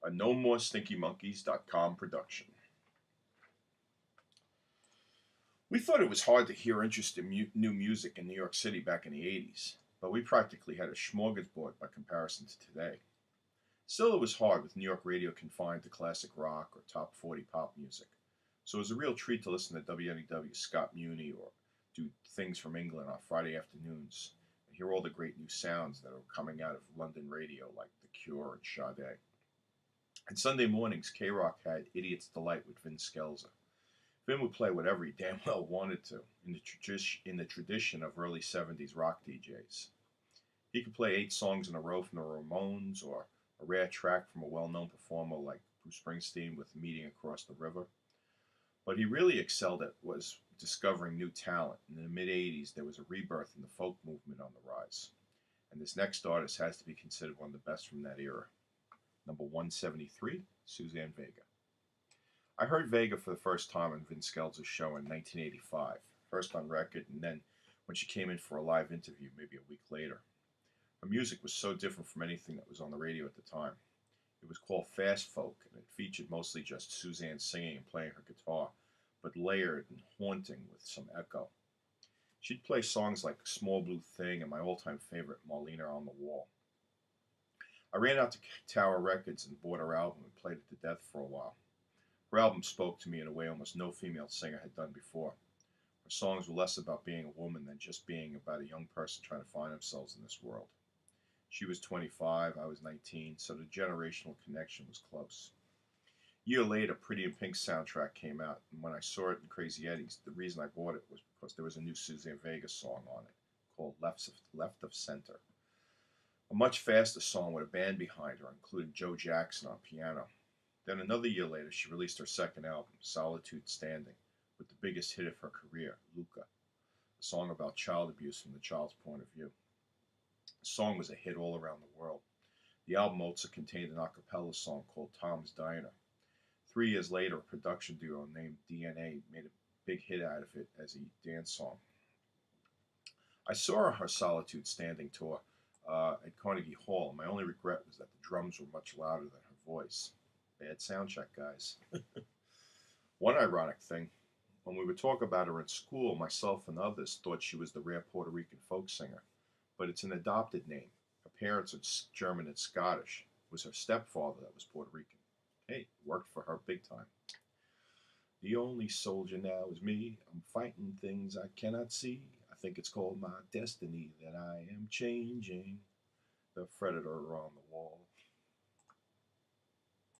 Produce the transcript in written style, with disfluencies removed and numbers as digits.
A NoMoreStinkyMonkeys.com production. We thought it was hard to hear interesting new music in New York City back in the 80s, but we practically had a smorgasbord by comparison to today. Still, it was hard with New York radio confined to classic rock or top 40 pop music, so it was a real treat to listen to WNEW Scott Muni or do Things from England on Friday afternoons and hear all the great new sounds that are coming out of London radio like The Cure and Sade. And Sunday mornings, K-Rock had Idiot's Delight with Vin Scelza. Vin would play whatever he damn well wanted to, in the tradition of early 70s rock DJs. He could play 8 songs in a row from the Ramones, or a rare track from a well-known performer like Bruce Springsteen with Meeting Across the River. But he really excelled at was discovering new talent. In the mid-80s, there was a rebirth in the folk movement on the rise. And this next artist has to be considered one of the best from that era. Number 173, Suzanne Vega. I heard Vega for the first time on Vin Scelza's show in 1985, first on record, and then when she came in for a live interview maybe a week later. Her music was so different from anything that was on the radio at the time. It was called fast folk, and it featured mostly just Suzanne singing and playing her guitar, but layered and haunting with some echo. She'd play songs like Small Blue Thing and my all-time favorite, Marlena on the Wall. I ran out to Tower Records and bought her album and played it to death for a while. Her album spoke to me in a way almost no female singer had done before. Her songs were less about being a woman than just being about a young person trying to find themselves in this world. She was 25, I was 19, so the generational connection was close. A year later, Pretty in Pink soundtrack came out, and when I saw it in Crazy Eddie's, the reason I bought it was because there was a new Suzanne Vega song on it called Left of Center. A much faster song with a band behind her, including Joe Jackson on piano. Then another year later, she released her second album, Solitude Standing, with the biggest hit of her career, Luca, a song about child abuse from the child's point of view. The song was a hit all around the world. The album also contained an a cappella song called Tom's Diner. 3 years later, a production duo named DNA made a big hit out of it as a dance song. I saw her Solitude Standing tour at Carnegie Hall, and my only regret was that the drums were much louder than her voice. Bad sound check, guys. One ironic thing, when we would talk about her in school, myself and others thought she was the rare Puerto Rican folk singer, but it's an adopted name. Her parents are German and Scottish. It was her stepfather that was Puerto Rican. Hey, worked for her big time. The only soldier now is me. I'm fighting things I cannot see. I think it's called my destiny that I am changing. The Freditor on the wall.